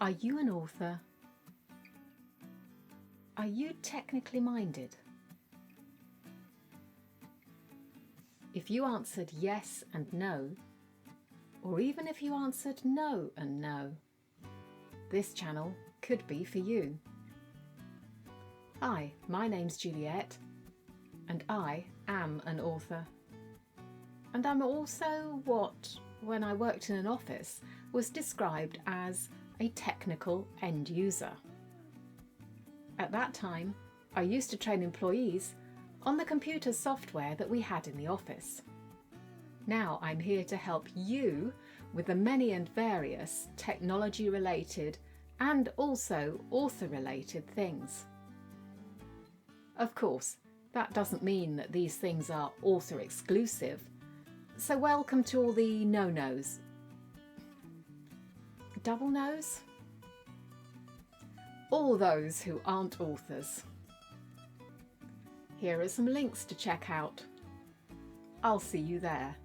Are you an author? Are you technically minded? If you answered yes and no, or even if you answered no and no, this channel could be for you. Hi, my name's Juliet, and I am an author. And I'm also what, when I worked in an office, was described as a technical end user. At that time, I used to train employees on the computer software that we had in the office. Now I'm here to help you with the many and various technology-related and also author-related things. Of course, that doesn't mean that these things are author-exclusive, so welcome to all the no-nos. Double no's? All those who aren't authors. Here are some links to check out. I'll see you there.